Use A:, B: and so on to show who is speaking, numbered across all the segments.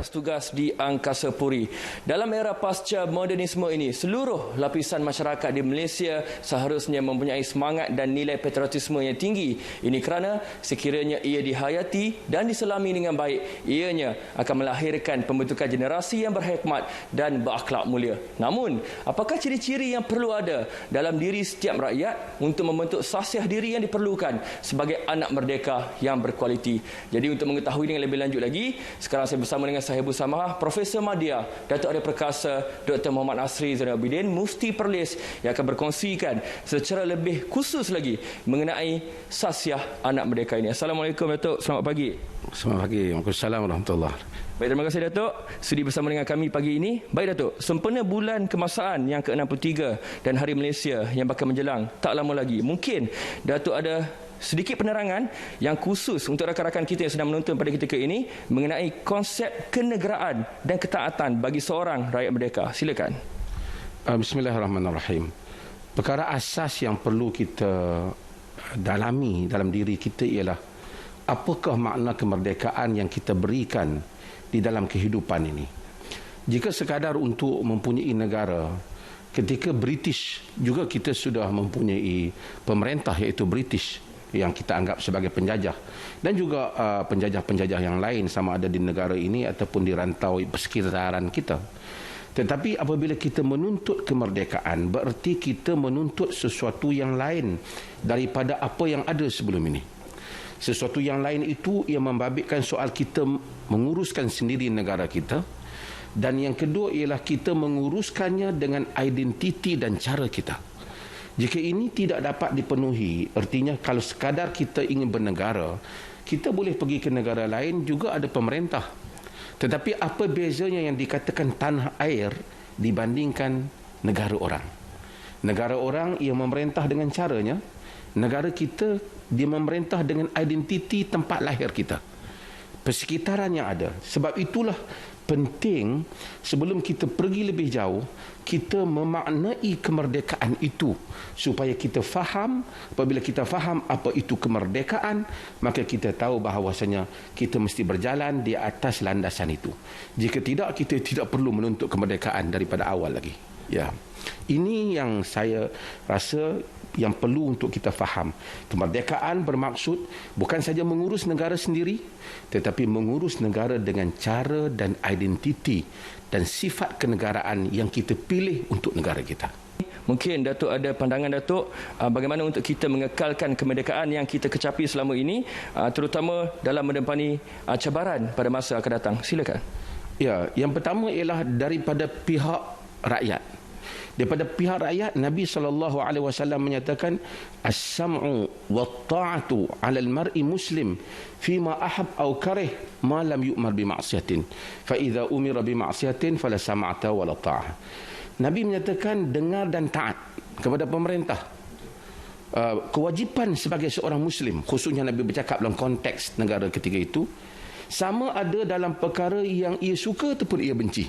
A: bermarkas tugas di Angkasa Puri. Dalam era pasca modernisme ini, seluruh lapisan masyarakat di Malaysia seharusnya mempunyai semangat dan nilai patriotisme yang tinggi. Ini kerana sekiranya ia dihayati dan diselami dengan baik, ianya akan melahirkan pembentukan generasi yang berhikmat dan berakhlak mulia. Namun, apakah ciri-ciri yang perlu ada dalam diri setiap rakyat untuk membentuk sasiah diri yang diperlukan sebagai anak merdeka yang berkualiti? Jadi untuk mengetahui dengan lebih lanjut lagi, sekarang saya bersama dengan Sahibul Samahah Profesor Madya, Datuk Ahli Perkasa Dr. Muhammad Asri Zainal Abidin, Mufti Perlis, yang akan berkongsikan secara lebih khusus lagi mengenai sasiah anak merdeka ini. Assalamualaikum Datuk, selamat pagi.
B: Selamat pagi. Waalaikumsalam warahmatullahi.
A: Baik, terima kasih Datuk sudi bersama dengan kami pagi ini. Baik Datuk, sempena bulan kemasaan yang ke-63 dan Hari Malaysia yang bakal menjelang tak lama lagi, mungkin Datuk ada sedikit penerangan yang khusus untuk rakan-rakan kita yang sedang menonton pada ketika ini mengenai konsep kenegaraan dan ketaatan bagi seorang rakyat merdeka. Silakan.
B: Bismillahirrahmanirrahim. Perkara asas yang perlu kita dalami dalam diri kita ialah apakah makna kemerdekaan yang kita berikan di dalam kehidupan ini. Jika sekadar untuk mempunyai negara, ketika British juga kita sudah mempunyai pemerintah iaitu British yang kita anggap sebagai penjajah, dan juga penjajah-penjajah yang lain sama ada di negara ini ataupun di rantau persekitaran kita. Tetapi apabila kita menuntut kemerdekaan, berarti kita menuntut sesuatu yang lain daripada apa yang ada sebelum ini. Sesuatu yang lain itu yang membabitkan soal kita menguruskan sendiri negara kita, dan yang kedua ialah kita menguruskannya dengan identiti dan cara kita. Jika ini tidak dapat dipenuhi, artinya kalau sekadar kita ingin bernegara, kita boleh pergi ke negara lain juga ada pemerintah. Tetapi apa bezanya yang dikatakan tanah air dibandingkan negara orang? Negara orang ia memerintah dengan caranya, negara kita dia memerintah dengan identiti tempat lahir kita, persekitaran yang ada. Sebab itulah penting sebelum kita pergi lebih jauh, kita memaknai kemerdekaan itu supaya kita faham. Apabila kita faham apa itu kemerdekaan, maka kita tahu bahawasanya kita mesti berjalan di atas landasan itu. Jika tidak, kita tidak perlu menuntut kemerdekaan daripada awal lagi. Ya, ini yang saya rasa yang perlu untuk kita faham. Kemerdekaan bermaksud bukan saja mengurus negara sendiri, tetapi mengurus negara dengan cara dan identiti dan sifat kenegaraan yang kita pilih untuk negara kita.
A: Mungkin Datuk ada pandangan Datuk bagaimana untuk kita mengekalkan kemerdekaan yang kita kecapi selama ini, terutama dalam menghadapi cabaran pada masa akan datang. Silakan.
B: Ya, yang pertama ialah daripada pihak rakyat. Daripada pihak rakyat, Nabi SAW menyatakan as-sam'u wat-ta'atu 'alal mar'i muslim fima ahab aw karih ma lam yu'mar bi ma'siyatin fa idza umira bi ma'siyatin fala sam'ata wala ta'ah. Nabi menyatakan dengar dan taat kepada pemerintah. Kewajipan sebagai seorang muslim, khususnya Nabi bercakap dalam konteks negara ketika itu, sama ada dalam perkara yang ia suka ataupun ia benci,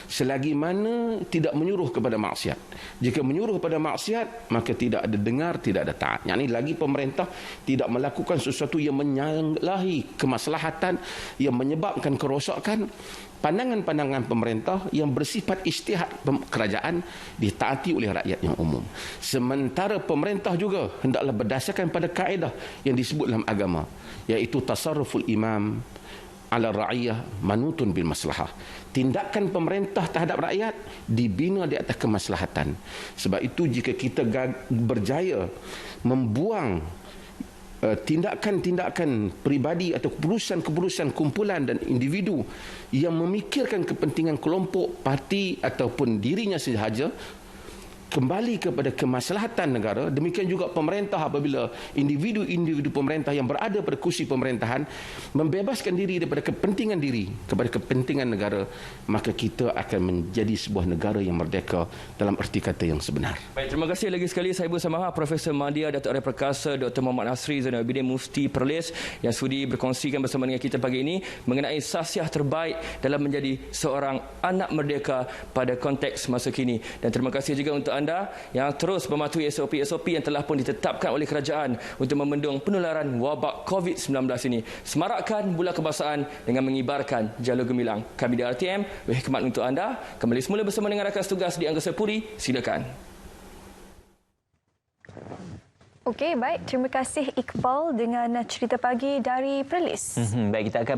B: selagi mana tidak menyuruh kepada maksiat. Jika menyuruh kepada maksiat, maka tidak ada dengar, tidak ada taat. Yang ini lagi pemerintah tidak melakukan sesuatu yang menyalahi kemaslahatan, yang menyebabkan kerosakan. Pandangan-pandangan pemerintah yang bersifat ijtihad kerajaan ditaati oleh rakyat yang umum. Sementara pemerintah juga hendaklah berdasarkan pada kaedah yang disebut dalam agama, iaitu tasarruful imam ala ra'iyah manutun bil maslahah. Tindakan pemerintah terhadap rakyat dibina di atas kemaslahatan. Sebab itu jika kita berjaya membuang tindakan-tindakan peribadi atau keputusan-keputusan kumpulan dan individu yang memikirkan kepentingan kelompok, parti ataupun dirinya sahaja, kembali kepada kemaslahatan negara. Demikian juga pemerintah, apabila individu-individu pemerintah yang berada pada kursi pemerintahan membebaskan diri daripada kepentingan diri kepada kepentingan negara, maka kita akan menjadi sebuah negara yang merdeka dalam erti kata yang sebenar.
A: Baik, terima kasih lagi sekali Sahibul Samahah Profesor Madya, Datuk Ahli Perkasa Dr. Muhammad Asri Zainal Abidin, Mufti Perlis, yang sudi berkongsikan bersama dengan kita pagi ini mengenai sasiah terbaik dalam menjadi seorang anak merdeka pada konteks masa kini. Dan terima kasih juga untuk anda yang terus mematuhi SOP-SOP yang telah pun ditetapkan oleh kerajaan untuk membendung penularan wabak COVID-19 ini. Semarakkan bulan kebangsaan dengan mengibarkan jalur gemilang. Kami di RTM, berkhidmat untuk anda. Kembali semula bersama dengan rakan tugas di Angkasa Puri. Silakan.
C: Okey, baik. Terima kasih Iqbal dengan cerita pagi dari Perlis.
D: Baik, kita akan